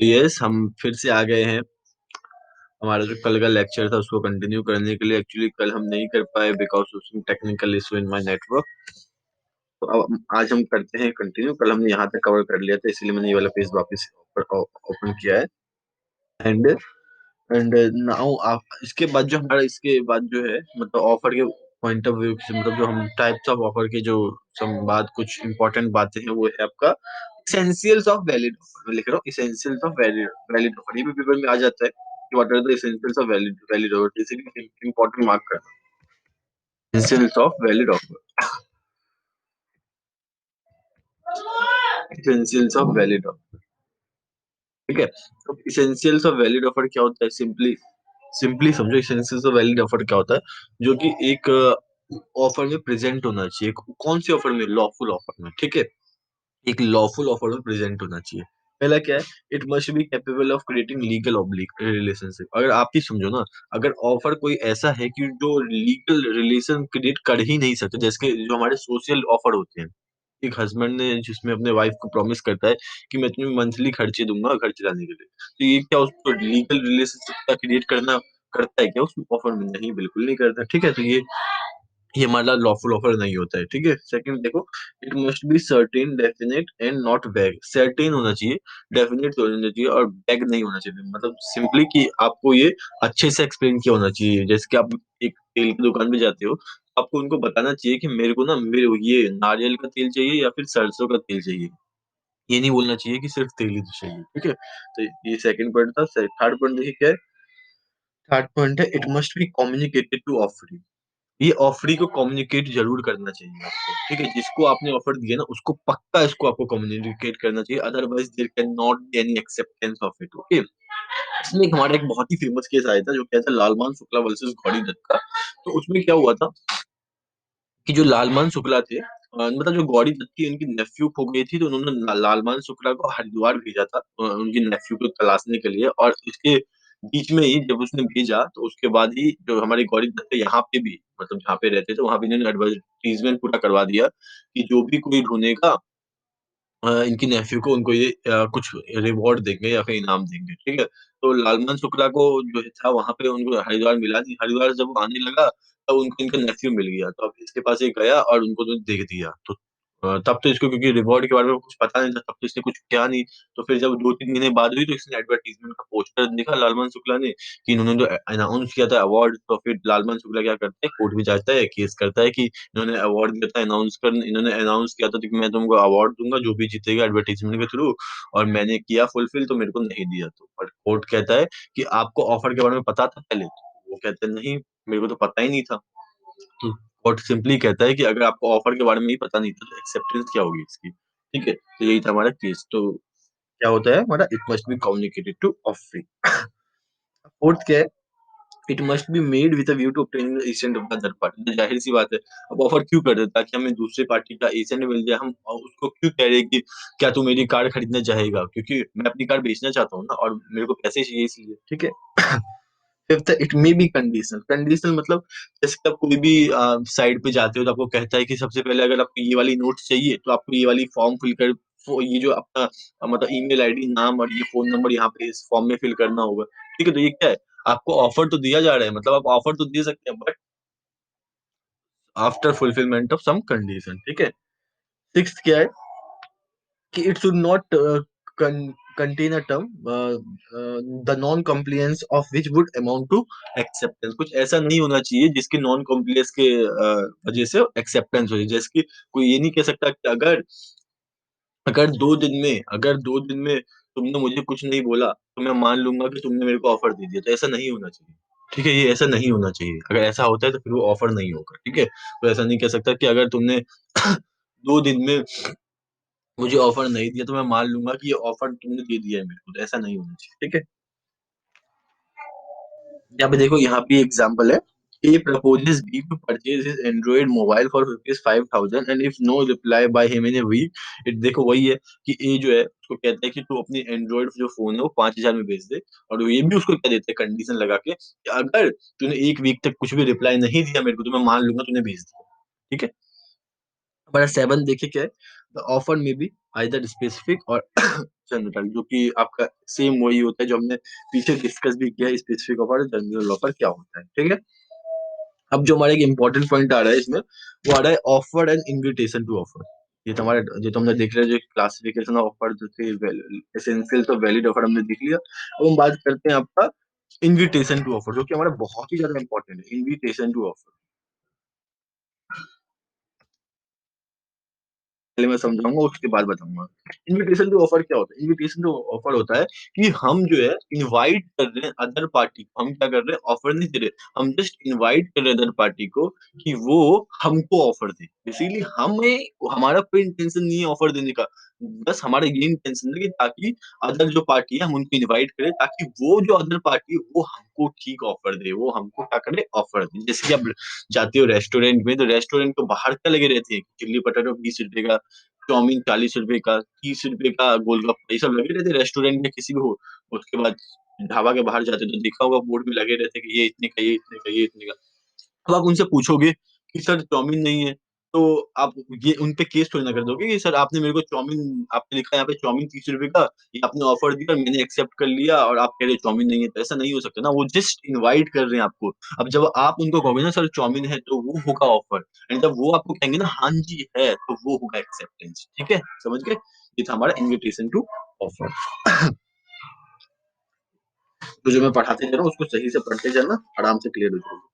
Yes, हम फिर से आ गए हैं। हमारा जो कल का लेक्चर था उसको कंटिन्यू करने के लिए एक्चुअली कल हम नहीं कर पाए because of some technical issue in my network. तो अब आज हम करते हैं कंटिन्यू। कल हमने यहाँ तक कवर कर लिया था इसीलिए मैंने ये वाला पेज वापस ओपन किया है। एंड एंड नाउ आप इसके बाद जो हमारा इसके बाद जो है मतलब ऑफर के पॉइंट ऑफ व्यू से मतलब जो हम टाइप्स ऑफ ऑफर के जो संवाद कुछ इंपॉर्टेंट बातें हैं वो है आपका एसेंशियल्स ऑफ वैलिड ऑफर। मैं लिख रहा हूँ essentials of valid valid offer. ये भी पेपर में आ जाता है कि what are the essentials of valid valid offer, इसीलिए इंपॉर्टेंट मार्क करना। Essentials of valid offer, essentials of valid offer. ठीक है, तो इसेंशियल्स ऑफ वैलिड ऑफर क्या होता है? सिंपली सिंपली समझो, इसेंशियल्स ऑफ वैलिड ऑफर क्या होता है जो कि एक ऑफर में प्रेजेंट होना चाहिए। कौन सी ऑफर में? लॉफुल ऑफर में। ठीक है, एक लॉफुल ऑफर में प्रेजेंट होना चाहिए। पहला क्या है? It must be capable of creating legal oblique relationship. अगर आप ही समझो ना, अगर ऑफर कोई ऐसा है कि जो लीगल रिलेशन क्रिएट कर ही नहीं सकते, जैसे कि जो हमारे सोशल ऑफर होते हैं। एक हस्बैंड ने जिसमें अपने वाइफ को प्रॉमिस करता है कि मैं तुम्हें मंथली खर्चे दूंगा घर चलाने के लिए, तो ये क्या उसको लीगल रिलेशनशिप का क्रिएट करना करता है क्या उस ऑफर में? नहीं, बिल्कुल नहीं करता। ठीक है, तो ये हमारा लॉफुल ऑफर नहीं होता है। ठीक है, सेकंड देखो, it must be certain definite and not वैग। सर्टेन होना चाहिए, डेफिनेट होना चाहिए और वैग नहीं होना चाहिए। मतलब सिंपली कि आपको ये अच्छे से एक्सप्लेन किया होना चाहिए। जैसे कि आप एक तेल की दुकान पे जाते हो, आपको उनको बताना चाहिए कि मेरे को ना मेरे ये नारियल का तेल चाहिए या फिर सरसों का तेल चाहिए। ये नहीं बोलना चाहिए कि सिर्फ तेल ही चाहिए। ठीक है, तो ये सेकंड पॉइंट था। थर्ड पॉइंट देखिए क्या है? थर्ड पॉइंट है, it must be communicated to offer. ये ऑफरी को कम्युनिकेट जरूर करना चाहिए आपको। ठीक है, जिसको आपने ऑफर दिया ना उसको पक्का इसको आपको कम्युनिकेट करना चाहिए, otherwise there can not be any acceptance of it. Okay, इसमें हमारा एक बहुत ही फेमस केस आया था जो कहता है लालमान शुक्ला वर्सेस गौरी दत्त का। तो उसमें क्या हुआ था कि जो लालमान शुक्ला थे, मतलब जो गौरी दत्त की उनकी नेफ्यू खो गई थी, तो उन्होंने लालमान शुक्ला को हरिद्वार भेजा था उनकी नेफ्यू को तलाशने के लिए। और इसके बीच में ही जब उसने भेजा तो उसके बाद ही जो हमारी गौरी दत्त है यहाँ पे भी मतलब जहाँ पे रहते थे वहां भी इन्होंने एडवर्टीजमेंट पूरा करवा दिया कि जो भी कोई ढूंढेगा इनकी नेफ्यू को, उनको ये कुछ रिवॉर्ड देंगे या फिर इनाम देंगे। ठीक है, तो लालमान शुक्ला को जो था वहां पे उनको हरिद्वार मिला नहीं। हरिद्वार जब वो आने लगा तब उनको इनका नेफ्यू मिल गया, तो अब इसके पास ये गया और उनको तो देख दिया। तो तब तो इसको क्योंकि रिवॉर्ड के बारे में कुछ पता नहीं था, तब तो इसने कुछ किया नहीं। तो फिर जब 2-3 महीने बाद हुई तो इसने एडवर्टीजमेंट का पोस्टर देखा लालमान शुक्ला ने कि इन्होंने तो अनाउंस किया था अवार्ड। तो फिर लालमान शुक्ला क्या करता है, कोर्ट में जाता है, केस करता है कि इन्होंने अवार्ड दिया था, इन्होंने अनाउंस किया था कि मैं तुमको अवार्ड दूंगा जो भी जीतेगा एडवर्टीजमेंट के थ्रू, और मैंने किया फुलफिल तो मेरे को नहीं दिया। तो पर कोर्ट कहता है कि आपको ऑफर के बारे में पता था पहले? तो वो कहते हैं नहीं, मेरे को तो पता ही नहीं था। तो कोर्ट सिंपली कहता है कि अगर आपको ऑफर के बारे में ही पता नहीं था तो एक्सेप्टेंस क्या होगी इसकी? ठीक है, तो यही था हमारा केस। तो क्या होता है हमारा, it must be communicated to offer. Fourth क्या है? It must be made with a view to obtaining the assent of the other party. जाहिर सी बात है, अब ऑफर क्यों कर देता है ताकि हमें दूसरे पार्टी का एसेंट मिल जाए। हम उसको क्यों कह रहे हैं कि क्या तू मेरी कार खरीदना चाहेगा? क्योंकि मैं अपनी कार बेचना चाहता हूँ ना और मेरे को पैसे चाहिए इसलिए। ठीक है। Fifth, it may be conditional. Conditional मतलब जैसे कि आप कोई भी साइट पे जाते हो तो आपको कहता है कि सबसे पहले अगर आपको ये वाली नोट्स चाहिए तो आपको ये वाली फॉर्म फिल कर ये जो अपना मतलब ईमेल आईडी, नाम और ये फोन नंबर यहाँ पे इस फॉर्म में फिल करना होगा। ठीक है, तो ये क्या है? आपको ऑफर तो दिया जा रहा है, मतलब आप ऑफर तो दे सकते हैं but after fulfilment of some condition. ठीक है। सिक्स क्या है कि it should not contain a term the non compliance of which would amount to acceptance। कुछ ऐसा नहीं होना चाहिए जिसके नॉन कॉम्प्लियंस के वजह से एक्सेप्टेंस हो जाए। जैसे कि कोई ये नहीं कह सकता कि अगर अगर 2 दिन में तुमने मुझे कुछ नहीं बोला तो मैं मान लूंगा कि तुमने मेरे को ऑफर दे दिया। तो ऐसा नहीं होना चाहिए। ठीक है, ये ऐसा नहीं होना चाहिए। अगर ऐसा होता है तो फिर वो ऑफर नहीं होगा। ठीक है, तो ऐसा नहीं कह सकता कि अगर तुमने 2 दिन में मुझे ऑफर नहीं दिया तो मैं मान लूंगा कि ये ऑफर तुमने दे दिया है मेरे को। तो ऐसा नहीं होना चाहिए। ठीक है, यहाँ पे देखो, यहाँ पे एग्जांपल है। A proposes B to purchase his Android mobile for ₹5,000 and if no reply by him in a week। देखो वही है कि A जो है उसको कहता है कि तू अपनी एंड्रॉइड जो फोन है वो 5,000 में बेच दे। और ये भी उसको कह देते हैं कंडीशन लगा के कि अगर तूने एक वीक तक कुछ भी रिप्लाई नहीं दिया मेरे को तो मैं मान लूंगा तूने बेच दिया। ठीक है, हमारा सेवन देखिए क्या है? द ऑफर में बी आइदर स्पेसिफिक और जनरल, जो कि आपका सेम वही होता है जो हमने पीछे डिस्कस भी किया, स्पेसिफिक ऑफर और जनरल ऑफर क्या होता है, ठीक है। अब जो हमारा एक इंपॉर्टेंट पॉइंट आ रहा है इसमें, वो आ रहा है offer and invitation to offer. ये तो हमारे जो तुमने देख रहे हो, जो क्लासिफिकेशन ऑफ ऑफर जो थे, एसेंशियल और वैलिड ऑफर हमने देख लिया। अब हम बात करते हैं आपका इनविटेशन टू ऑफर, जो कि हमारा बहुत ही ज्यादा इंपॉर्टेंट है, इनविटेशन टू ऑफर। पहले मैं समझाऊंगा, उसके बाद बताऊंगा। इनविटेशन टू ऑफर क्या होता है? इनविटेशन टू ऑफर होता है कि हम जो है इनवाइट कर रहे हैं अदर पार्टी को। हम क्या कर रहे हैं? ऑफर नहीं दे रहे, हम जस्ट इनवाइट कर रहे हैं अदर पार्टी को कि वो हमको ऑफर दे। इसीलिए हमें, हमारा कोई इंटेंशन नहीं है ऑफर देने का। बस हमारा ये इंटेंशन है कि ताकि अदर जो पार्टी है हम उनको इनवाइट करें, ताकि वो जो अदर पार्टी है वो हमको ठीक ऑफर दे, वो हमको क्या करे? ऑफर दे। जैसे कि आप जाते हो रेस्टोरेंट में, तो रेस्टोरेंट के बाहर क्या लगे रहते हैं? चिल्ली पटेटो 20 रुपए का, चाउमीन 40 रुपए का, 30 रुपए का गोलगप्पा, ये सब लगे रहते रेस्टोरेंट में किसी भी हो। उसके बाद ढाबा के बाहर जाते तो देखा होगा बोर्ड में लगे रहते कि ये इतने का, ये इतने का, ये इतने का। अब आप उनसे पूछोगे कि सर चाउमीन नहीं है, तो आप ये उन पे केस थोड़ी ना कर दोगे कि सर आपने मेरे को चाउमीन, आपने लिखा है यहाँ पे चाउमीन 30 रुपए का, ये आपने ऑफर दिया, मैंने एक्सेप्ट कर लिया और आप कह रहे हो चाउमीन नहीं है, तो ऐसा नहीं हो सकता ना। वो जस्ट इनवाइट कर रहे हैं आपको। अब जब आप उनको कहोगे ना सर चाउमीन है, तो वो होगा ऑफर। एंड जब वो आपको कहेंगे ना हाँ जी है, तो वो होगा एक्सेप्टेंस। ठीक है, समझ गए? ये था हमारा इन्विटेशन टू ऑफर। तो जो मैं पढ़ाते जा रहा हूँ उसको सही से पढ़ते जाना, आराम से क्लियर हो जाएगा।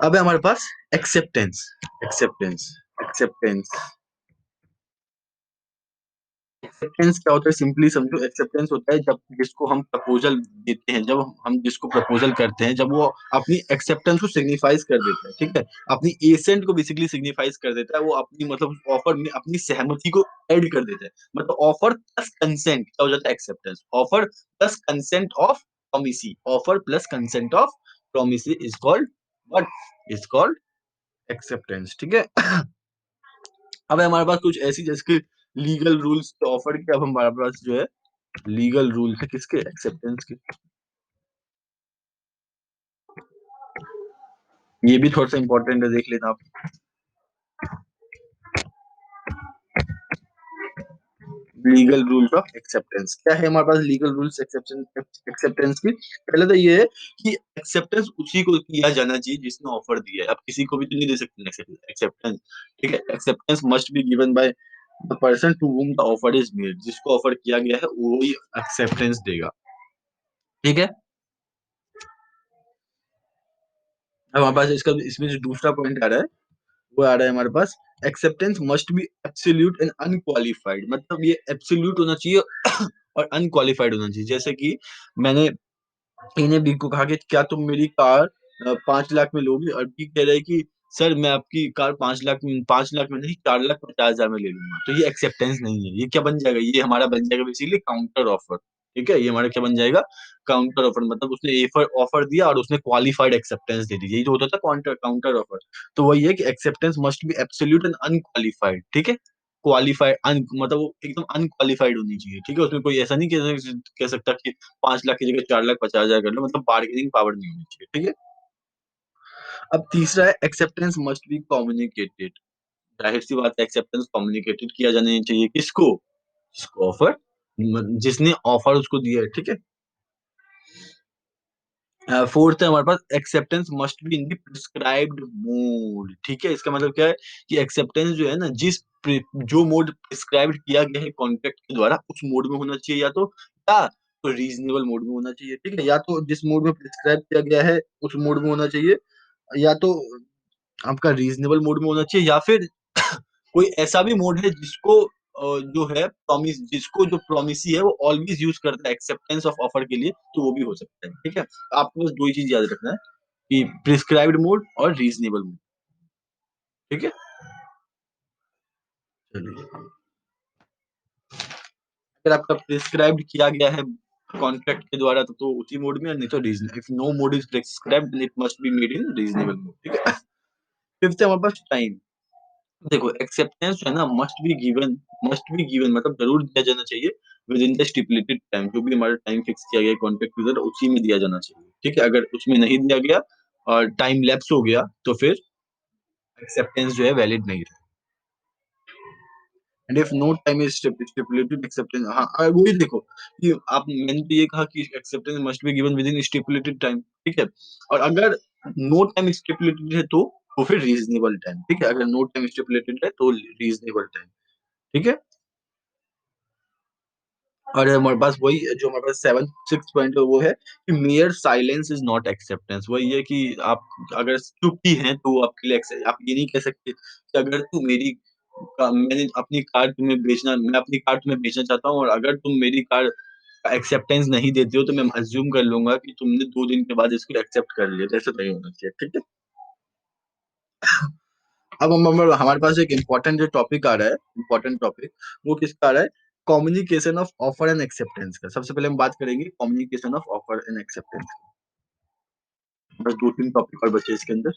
अब है हमारे पास एक्सेप्टेंस। एक्सेप्टेंस एक्सेप्टेंस एक्सेप्टेंस क्या होता है? सिंपली समझो, एक्सेप्टेंस होता है जब जिसको हम प्रपोजल देते हैं, जब हम जिसको प्रपोजल करते हैं, जब वो अपनी एक्सेप्टेंस को सिग्निफाइज कर देता है, ठीक है, अपनी एसेंट को बेसिकली सिग्निफाइज कर देता है, वो अपनी मतलब ऑफर में अपनी सहमति को ऐड कर देता है। मतलब ऑफर प्लस कंसेंट क्या हो जाता है? Acceptance. Offer plus consent of promisee, offer plus consent of promisee is called what? Is called acceptance, ठीक है। अब है हमारे पास कुछ ऐसी, जैसे कि लीगल रूल्स ऑफर के। अब हमारे पास जो है लीगल रूल है किसके? एक्सेप्टेंस के। ये भी थोड़ा सा इंपॉर्टेंट है, देख लेना आप। लीगल रूल्स ऑफ एक्सेप्टेंस क्या है हमारे पास? लीगल रूल्स एक्सेप्टेंस की, पहले तो ये है कि एक्सेप्टेंस उसी को किया जाना चाहिए जिसने ऑफर दिया है। अब किसी को भी तो नहीं दे सकते एक्सेप्टेंस, ठीक है। Acceptance must be given by the person to whom the offer is made. जिसको ऑफर किया गया है वो ही एक्सेप्टेंस देगा, ठीक है। अब हमारे पास इसका, इसमें जो दूसरा पॉइंट आ रहा है, वो आ रहा है हमारे पास, acceptance must be absolute and unqualified. मतलब ये एब्सोल्यूट होना चाहिए और अनक्वालिफाइड होना चाहिए। जैसे कि मैंने इन्हें बी को कहा कि क्या तुम मेरी कार 5 लाख में लोगे, और बी कह रहा है कि सर मैं आपकी कार 5 लाख में, 5 लाख में नहीं, 4,50,000 में ले लूंगा। तो ये एक्सेप्टेंस नहीं है। ये क्या बन जाएगा? ये हमारा बन जाएगा बेसिकली काउंटर ऑफर, ठीक है। ये हमारा क्या बन जाएगा? Counter offer. मतलब उसने एफर ऑफर दिया और उसने क्वालिफाइड एक्सेप्टेंस दे दी, यही तो होता था काउंटर काउंटर ऑफर। तो वही है कि acceptance must be absolute and unqualified, ठीक है। क्वालिफाइड मतलब वो एकदम अनक्वालिफाइड होनी चाहिए, ठीक है। उसमें कोई ऐसा नहीं कह सकता कि 5 लाख की जगह 4,50,000 कर लो। मतलब बार्गेनिंग पावर नहीं होनी चाहिए, ठीक है। अब तीसरा है एक्सेप्टेंस मस्ट बी कम्युनिकेटेड। जाहिर सी बात है, एक्सेप्टेंस कम्युनिकेटेड किया जाना चाहिए। किसको? जिसको ऑफर, जिसने ऑफर उसको दिया है, ठीक है। फोर्थ है हमारे पास, acceptance must be in the prescribed mode, ठीक है। इसका मतलब क्या है कि एक्सेप्टेंस जो है ना, जो मोड प्रिस्क्राइब किया गया है कॉन्ट्रैक्ट के द्वारा, उस मोड में होना चाहिए, या तो रीजनेबल मोड में होना चाहिए, ठीक है। या तो जिस मोड में प्रिस्क्राइब किया गया है उस मोड में होना चाहिए, या तो आपका रीजनेबल मोड में होना चाहिए, या फिर कोई ऐसा भी मोड है जिसको जो है प्रॉमिस, जिसको जो प्रॉमिसी है वो ऑलवेज यूज करता है एक्सेप्टेंस ऑफ ऑफर के लिए, तो वो भी हो सकता है, ठीक है। आपको बस दो ही चीज याद रखना है कि प्रिस्क्राइब्ड मोड और रीजनेबल मोड, ठीक है। चलिए, अगर आपका प्रिस्क्राइब्ड किया गया है कॉन्ट्रैक्ट के द्वारा तो उसी मोड में, नहीं तो reason, if no mode is prescribed it must be made in reasonable mode, ठीक है। फिफ्थ है हमारे पास टाइम। देखो एक्सेप्टेंस जो है ना, मस्ट बी गिवन मतलब जरूर दिया जाना चाहिए with in the stipulated time. जो भी हमारा टाइम फिक्स किया गया है कॉन्ट्रैक्ट के अंदर, उसी में दिया जाना चाहिए, ठीक है। अगर उसमें नहीं दिया गया और टाइम लैप्स हो गया, तो फिर एक्सेप्टेंस जो है वैलिड नहीं रहे। And if no time is stipulated acceptance, हाँ, वही देखो कि आप मैंने तो ये कहा कि acceptance must be given with in stipulated time, ठीक है? और अगर नो टाइम स्टिपुलेटेड है तो फिर रीजनेबल टाइम, ठीक है? अगर नो टाइम स्टिपुलेटेड है तो रीजनेबल टाइम, ठीक है? और हमारे पास वही जो हमारे पास 7 6th पॉइंट है वो है कि mayor silence is not acceptance. वही है कि आप अगर चुप ही हैं तो वो आपके लिए आप ये नहीं कह सकते कि अगर तू मेरी मैंने अपनी कार तुम्हें बेचना मैं अपनी कार तुम्हें बेचना चाहता हूँ और अगर तुम मेरी कार का एक्सेप्टेंस नहीं देते हो तो मैं अज़्यूम कर लूँगा कि तुमने 2 दिन के बाद इसको एक्सेप्ट कर लिया। तो ऐसा नहीं होना चाहिए, ठीक है? अब हम हमारे पास एक इम्पोर्टेंट जो टॉपिक आ रहा है, इम्पोर्टेंट टॉपिक, वो किसका आ रहा है? Communication of offer and acceptance का। सबसे पहले हम बात करेंगे communication of offer and acceptance. बस 2-3 टॉपिक और बचे इसके अंदर।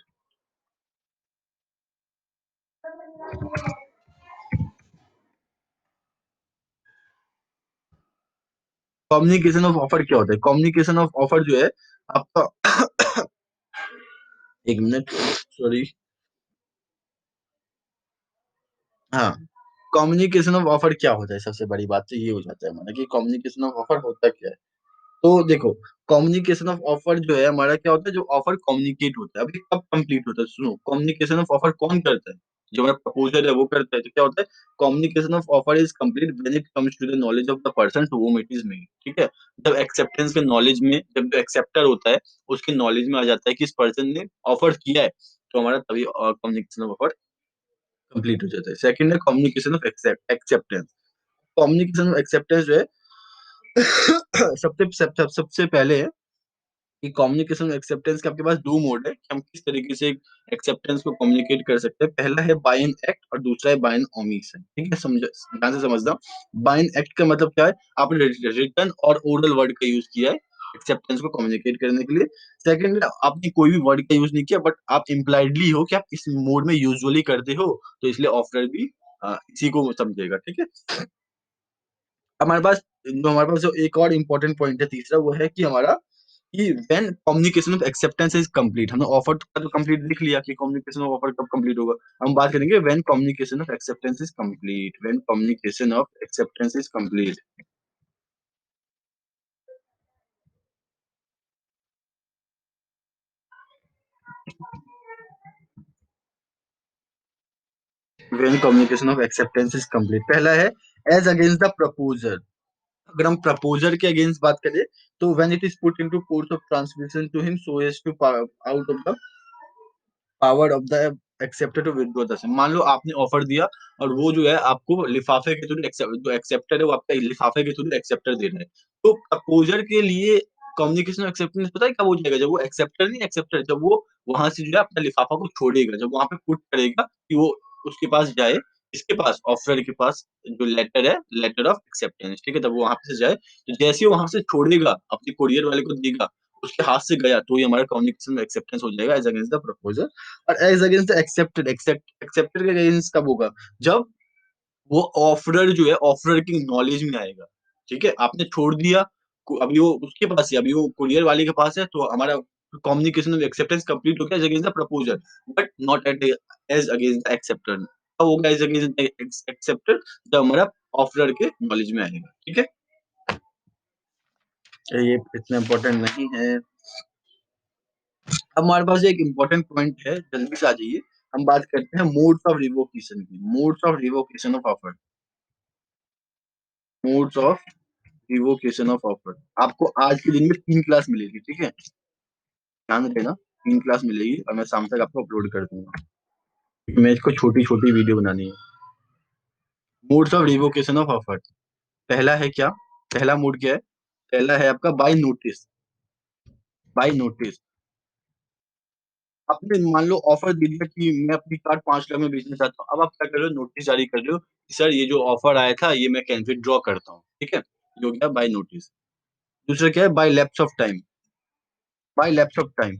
कम्युनिकेशन ऑफ ऑफर क्या होता है? कम्युनिकेशन ऑफ ऑफर जो है आपका 1 मिनट, सॉरी। हाँ, कम्युनिकेशन ऑफ ऑफर क्या होता है? सबसे बड़ी बात तो ये हो जाता है हमारा कि कम्युनिकेशन ऑफ ऑफर होता क्या है? तो देखो, कम्युनिकेशन ऑफ ऑफर जो है हमारा क्या होता है, जो ऑफर कम्युनिकेट होता है। अभी कब कंप्लीट होता है? सुनो, कम्युनिकेशन ऑफ ऑफर कौन करता है? जो हमारा प्रपोज़र है वो करता है। तो क्या होता है? Communication of offer is complete when it comes to the knowledge of the person to whom it is made, ठीक है? जब एक्सेप्टेंस के नॉलेज में जब जो एक्सेप्टर होता है, उसके नॉलेज में आ जाता है कि इस पर्सन ने ऑफर किया है, तो हमारा तभी कम्युनिकेशन ऑफ ऑफर कंप्लीट हो जाता है। सेकंड है communication of acceptance. Communication of acceptance जो है सबसे पहले है कि कम्युनिकेशन एक्सेप्टेंस के आपके पास 2 मोड है कि हम किस तरीके से एक्सेप्टेंस को कम्युनिकेट कर सकते हैं। पहला है बाय एन एक्ट और दूसरा है बाय एन ओमिशन, ठीक है? ध्यान से समझना। बाय एन एक्ट का मतलब क्या है? आपने रिटन और ओरल वर्ड का यूज़ किया है एक्सेप्टेंस को कम्युनिकेट करने के लिए। सेकंड, आपने कोई भी वर्ड का यूज़ नहीं किया बट आप इम्प्लाइडली हो कि आप इस मोड में यूजुअली करते हो, तो इसलिए ऑफर भी इसी को समझेगा, ठीक है? हमारे पास जो एक और इम्पोर्टेंट पॉइंट है तीसरा, वो है कि हमारा कि when communication of acceptance is complete. हमने ऑफर का तो कंप्लीट लिख लिया कि कम्युनिकेशन ऑफ ऑफर कब कंप्लीट होगा। हम बात करेंगे when communication of acceptance is complete. When communication of acceptance is complete. When communication of acceptance is complete, पहला है एज अगेंस्ट द प्रपोजर। अगर हम प्रपोजर के अगेंस्ट बात करें तो when it is put into course of transmission to him so as to out of the power of the acceptor to withdraw the same. मान लो आपने ऑफर दिया और वो जो है आपको लिफाफे के थ्रू जो एक्सेप्टर है वो आपका लिफाफे के थ्रू एक्सेप्टर दे रहा है। तो प्रपोजर के लिए कम्युनिकेशन एक्सेप्टेंस पता है कब हो जाएगा? जब वो एक्सेप्टर नहीं एक्सेप्टर, जब वो वहां से जो है अपना लिफाफा को छोड़ेगा, जब वहां पे पुट करेगा कि वो उसके पास जाए, इसके पास ऑफर के पास जो लेटर है, लेटर ऑफ एक्सेप्टेंस, ठीक है? तब वो वहां पे से जाए, तो जैसे ही वो वहां से छोड़ेगा अपने कुरियर वाले को देगा, उसके हाथ से गया, तो ये हमारा कम्युनिकेशन एक्सेप्टेंस हो जाएगा एज अगेंस्ट द प्रपोजर। और एज अगेंस्ट द एक्सेप्टर के अगेंस्ट कब होगा? जब वो ऑफरर जो है ऑफरर की नॉलेज में आएगा, ठीक है? आपने छोड़ दिया, अभी वो उसके पास है, अभी वो कुरियर वाले के पास है, तो हमारा कम्युनिकेशन ऑफ एक्सेप्टेंस कंप्लीट हो गया as against the proposer, but not at as against the acceptor. कब होगा एज अगेंस्ट द एक्सेप्टर? जब हमारा ऑफरर के नॉलेज में आएगा, ठीक है? ये इतना इम्पोर्टेंट नहीं है। अब हमारे पास एक इम्पोर्टेंट पॉइंट है, जल्दी से आ जाइए। हम बात करते हैं मोड्स ऑफ रिवोकेशन की। Modes of revocation of offer. Modes of revocation of offer. आपको आज के दिन में 3 क्लास मिलेगी, ठीक है? ध्यान देना, 3 क्लास मिलेगी और मैं शाम तक आपको अपलोड कर दूंगा। मैं इसको छोटी-छोटी वीडियो बनानी है। Modes of revocation of offer. पहला है क्या? पहला मोड क्या है? पहला है आपका बाय नोटिस। Bye notice. आपने मान लो ऑफर दे दिया कि मैं अपनी कार 5 लाख में बेचना चाहता हूँ। अब आप क्या कर रहे हो? नोटिस जारी कर रहे हो कि सर ये जो ऑफर आया था ये मैं कैन विथड्रॉ करता हूँ, ठीक है? ये हो गया बाय नोटिस। दूसरा क्या है? By lapse of time. By lapse of time.